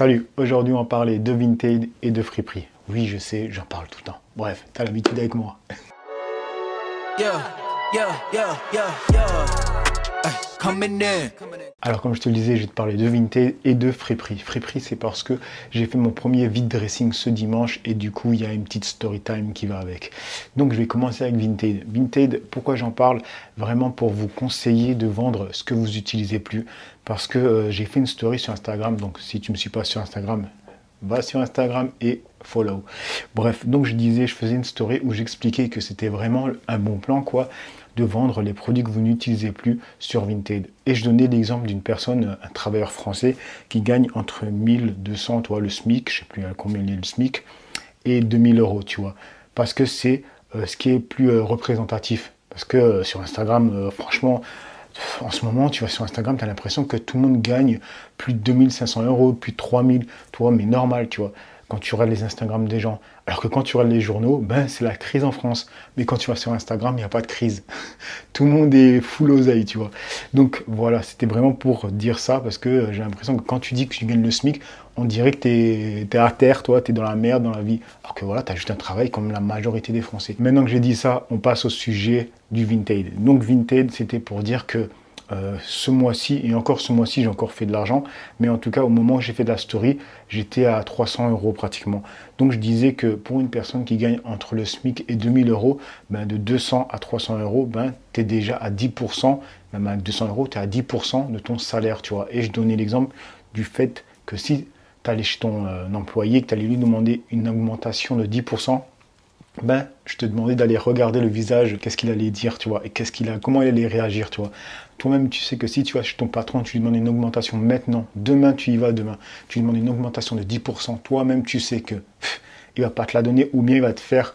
Salut, aujourd'hui on va parler de Vinted et de Friperie. Oui, je sais, j'en parle tout le temps. Bref, t'as l'habitude avec moi. Alors comme je te le disais, je vais te parler de Vinted et de Friperie. Friperie, c'est parce que j'ai fait mon premier vide dressing ce dimanche et du coup, il y a une petite story time qui va avec. Donc je vais commencer avec Vinted. Vinted, pourquoi j'en parle? Vraiment pour vous conseiller de vendre ce que vous utilisez plus. Parce que j'ai fait une story sur Instagram, donc si tu ne me suis pas sur Instagram, va sur Instagram et follow. Bref, donc je faisais une story où j'expliquais que c'était vraiment un bon plan, quoi, de vendre les produits que vous n'utilisez plus sur Vinted. Et je donnais l'exemple d'une personne, un travailleur français, qui gagne entre 1200, toi, le SMIC, je sais plus à combien il est le SMIC, et 2000 euros, tu vois. Parce que c'est ce qui est plus représentatif. Parce que sur Instagram, franchement, en ce moment, tu vas sur Instagram, tu as l'impression que tout le monde gagne plus de 2500 euros, plus de 3000, toi, mais normal, tu vois, quand tu regardes les Instagram des gens. Alors que quand tu regardes les journaux, ben, c'est la crise en France. Mais quand tu vas sur Instagram, il n'y a pas de crise. Tout le monde est full oseille, tu vois. Donc voilà, c'était vraiment pour dire ça, parce que j'ai l'impression que quand tu dis que tu gagnes le SMIC, on dirait que tu es à terre, toi, tu es dans la merde, dans la vie. Alors que voilà, tu as juste un travail comme la majorité des Français. Maintenant que j'ai dit ça, on passe au sujet du Vinted. Donc Vinted, c'était pour dire que ce mois-ci, et encore ce mois-ci, j'ai encore fait de l'argent, mais en tout cas, au moment où j'ai fait de la story, j'étais à 300 euros pratiquement. Donc je disais que pour une personne qui gagne entre le SMIC et 2000 euros, ben, de 200 à 300 euros, ben, tu es déjà à 10%, même à 200 euros, tu es à 10% de ton salaire, tu vois. Et je donnais l'exemple du fait que si tu allais chez ton employé, que tu allais lui demander une augmentation de 10%, ben, je te demandais d'aller regarder le visage, qu'est-ce qu'il allait dire, tu vois, et comment il allait réagir, tu vois. Toi-même, tu sais que si tu vas chez ton patron, tu lui demandes une augmentation maintenant, demain, tu y vas, demain, tu lui demandes une augmentation de 10%, toi-même, tu sais que il va pas te la donner, ou bien il va te faire,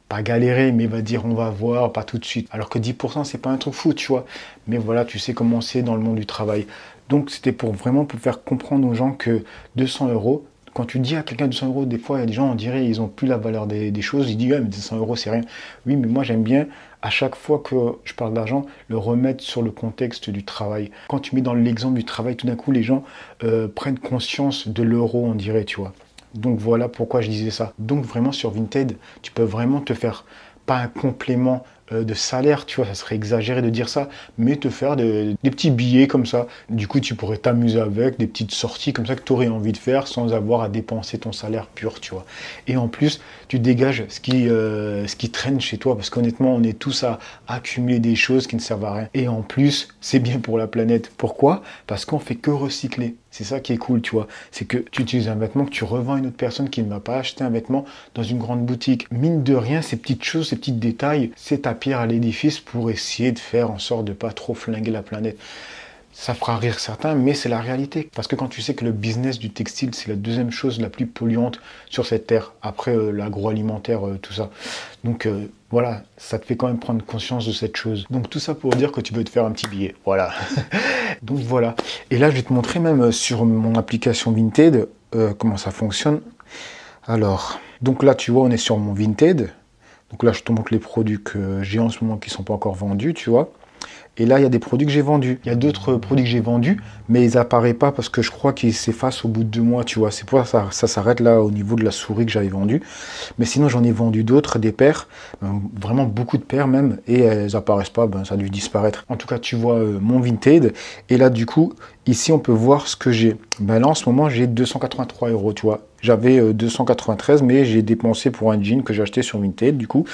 pas galérer, mais il va dire on va voir, pas tout de suite. Alors que 10%, c'est pas un truc fou, tu vois. Mais voilà, tu sais comment c'est dans le monde du travail. Donc, c'était vraiment pour faire comprendre aux gens que 200 euros, quand tu dis à quelqu'un 200 euros, des fois, il y a des gens, on dirait, ils n'ont plus la valeur des choses. Ils disent, ouais, mais 200 euros, c'est rien. Oui, mais moi, j'aime bien, à chaque fois que je parle d'argent, le remettre sur le contexte du travail. Quand tu mets dans l'exemple du travail, tout d'un coup, les gens prennent conscience de l'euro, on dirait, tu vois. Donc, voilà pourquoi je disais ça. Donc, vraiment, sur Vinted, tu peux vraiment te faire, pas un complément de salaire, tu vois, ça serait exagéré de dire ça, mais te faire des petits billets comme ça. Du coup, tu pourrais t'amuser avec des petites sorties comme ça que tu aurais envie de faire sans avoir à dépenser ton salaire pur, tu vois. Et en plus, tu dégages ce qui traîne chez toi, parce qu'honnêtement, on est tous à accumuler des choses qui ne servent à rien. Et en plus, c'est bien pour la planète. Pourquoi? Parce qu'on fait que recycler. C'est ça qui est cool, tu vois. C'est que tu utilises un vêtement que tu revends à une autre personne qui ne va pas acheter un vêtement dans une grande boutique. Mine de rien, ces petites choses, ces petits détails, c'est ta pierre à l'édifice pour essayer de faire en sorte de pas trop flinguer la planète. Ça fera rire certains, mais c'est la réalité. Parce que quand tu sais que le business du textile, c'est la deuxième chose la plus polluante sur cette terre, après l'agroalimentaire, tout ça. Donc voilà, ça te fait quand même prendre conscience de cette chose. Donc tout ça pour dire que tu peux te faire un petit billet, voilà. Donc voilà. Et là, je vais te montrer même sur mon application Vinted comment ça fonctionne. Alors, donc là, tu vois, on est sur mon Vinted. Donc là, je te montre les produits que j'ai en ce moment qui ne sont pas encore vendus, tu vois. Et là, il y a des produits que j'ai vendus. Il y a d'autres produits que j'ai vendus, mais ils n'apparaissent pas parce que je crois qu'ils s'effacent au bout de 2 mois, tu vois. C'est pour ça que ça s'arrête là au niveau de la souris que j'avais vendue. Mais sinon, j'en ai vendu d'autres, des paires, vraiment beaucoup de paires même, et elles n'apparaissent pas, ben, ça a dû disparaître. En tout cas, tu vois mon Vinted, et là, du coup, ici, on peut voir ce que j'ai. Ben là, en ce moment, j'ai 283 euros, tu vois. J'avais 293, mais j'ai dépensé pour un jean que j'ai acheté sur Vinted, du coup.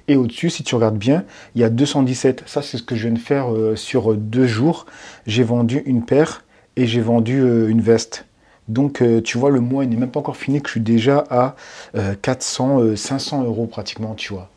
Et au-dessus, si tu regardes bien, il y a 217. Ça, c'est ce que je viens de faire sur 2 jours. J'ai vendu une paire et j'ai vendu une veste. Donc, tu vois, le mois, il n'est même pas encore fini que je suis déjà à 500 euros pratiquement, tu vois.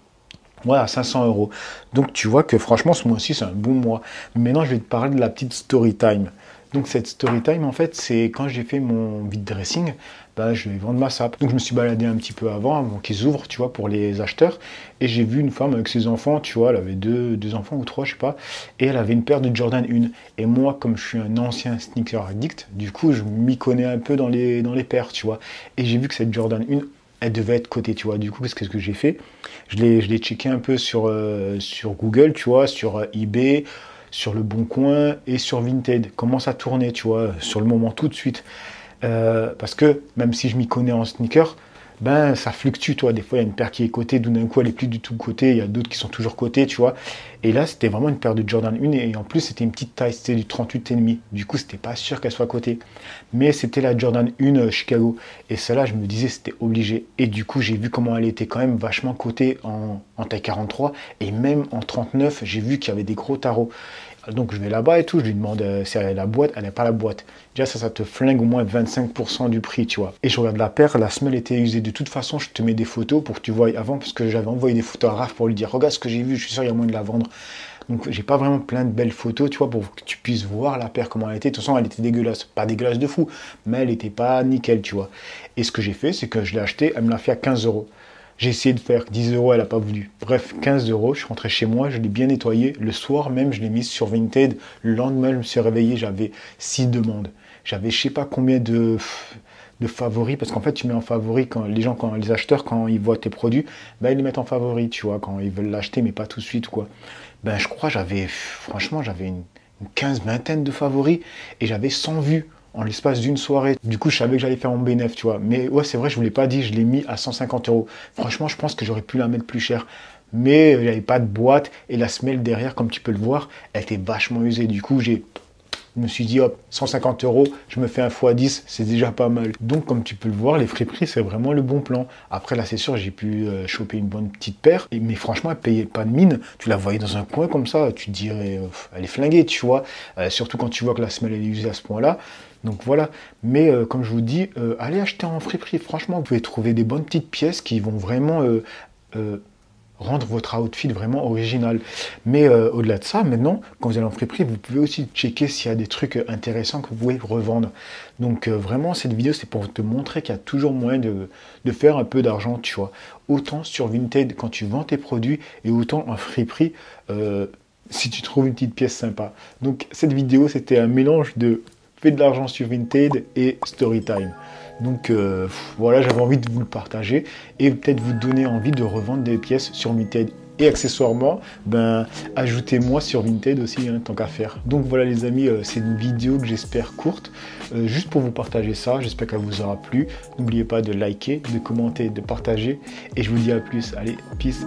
Voilà, 500 euros. Donc, tu vois que franchement, ce mois-ci, c'est un bon mois. Maintenant, je vais te parler de la petite story time. Donc, cette story time, en fait, c'est quand j'ai fait mon vide dressing, ben, je vais vendre ma sape. Donc, je me suis baladé un petit peu avant qu'ils ouvrent, tu vois, pour les acheteurs. Et j'ai vu une femme avec ses enfants, tu vois, elle avait deux enfants ou 3, je sais pas. Et elle avait une paire de Jordan 1. Et moi, comme je suis un ancien sneaker addict, du coup, je m'y connais un peu dans les paires, tu vois. Et j'ai vu que cette Jordan 1, elle devait être cotée, tu vois. Du coup, qu'est-ce que j'ai fait? Je l'ai checké un peu sur Google, tu vois, sur eBay, sur Le Bon Coin et sur Vinted. Comment ça tournait, tu vois, sur le moment, tout de suite. Parce que même si je m'y connais en sneakers, ben ça fluctue, toi. Des fois, il y a une paire qui est cotée, d'un coup, elle est plus du tout cotée. Il y a d'autres qui sont toujours cotées, tu vois. Et là, c'était vraiment une paire de Jordan 1 et en plus, c'était une petite taille, c'était du 38,5. Du coup, c'était pas sûr qu'elle soit cotée. Mais c'était la Jordan 1 Chicago. Et celle-là, je me disais, c'était obligé. Et du coup, j'ai vu comment elle était quand même vachement cotée en taille 43 et même en 39, j'ai vu qu'il y avait des gros tarots. Donc je vais là-bas et tout, je lui demande si elle a la boîte, elle n'a pas la boîte. Déjà ça te flingue au moins 25% du prix, tu vois. Et je regarde la paire, la semelle était usée. De toute façon, je te mets des photos pour que tu vois avant, parce que j'avais envoyé des photos à Raph pour lui dire, regarde ce que j'ai vu, je suis sûr il y a moyen de la vendre. Donc j'ai pas vraiment plein de belles photos, tu vois, pour que tu puisses voir la paire comment elle était. De toute façon, elle était dégueulasse, pas dégueulasse de fou, mais elle était pas nickel, tu vois. Et ce que j'ai fait, c'est que je l'ai acheté, elle me l'a fait à 15 euros. J'ai essayé de faire 10 euros, elle n'a pas voulu. Bref, 15 euros, je suis rentré chez moi, je l'ai bien nettoyé. Le soir même, je l'ai mise sur Vinted. Le lendemain, je me suis réveillé, j'avais 6 demandes. J'avais je sais pas combien de favoris, parce qu'en fait, tu mets en favori quand les acheteurs, quand ils voient tes produits, ben, ils les mettent en favori, tu vois, quand ils veulent l'acheter, mais pas tout de suite, quoi. Ben, je crois, franchement, j'avais une vingtaine de favoris et j'avais 100 vues en l'espace d'une soirée. Du coup, je savais que j'allais faire mon bénéfice, tu vois. Mais ouais, c'est vrai, je vous l'ai pas dit, je l'ai mis à 150 euros. Franchement, je pense que j'aurais pu la mettre plus cher. Mais il n'y avait pas de boîte et la semelle derrière, comme tu peux le voir, elle était vachement usée. Du coup, je me suis dit, hop, 150 euros, je me fais un x10, c'est déjà pas mal. Donc, comme tu peux le voir, les friperies, c'est vraiment le bon plan. Après, là, c'est sûr, j'ai pu choper une bonne petite paire. Mais franchement, elle payait pas de mine. Tu la voyais dans un coin comme ça, tu te dirais, elle est flinguée, tu vois. Surtout quand tu vois que la semelle elle est usée à ce point-là. Donc voilà, mais comme je vous dis, allez acheter en friperie. Franchement, vous pouvez trouver des bonnes petites pièces qui vont vraiment rendre votre outfit vraiment original. Mais au-delà de ça, maintenant, quand vous allez en friperie, vous pouvez aussi checker s'il y a des trucs intéressants que vous pouvez revendre. Donc vraiment, cette vidéo, c'est pour te montrer qu'il y a toujours moyen de faire un peu d'argent, tu vois. Autant sur Vinted quand tu vends tes produits et autant en friperie si tu trouves une petite pièce sympa. Donc cette vidéo, c'était un mélange de fait de l'argent sur Vinted et Storytime. Donc voilà, j'avais envie de vous le partager et peut-être vous donner envie de revendre des pièces sur Vinted. Et accessoirement, ben, ajoutez-moi sur Vinted aussi, hein, tant qu'à faire. Donc voilà les amis, c'est une vidéo que j'espère courte, juste pour vous partager ça. J'espère qu'elle vous aura plu. N'oubliez pas de liker, de commenter, de partager. Et je vous dis à plus. Allez, peace.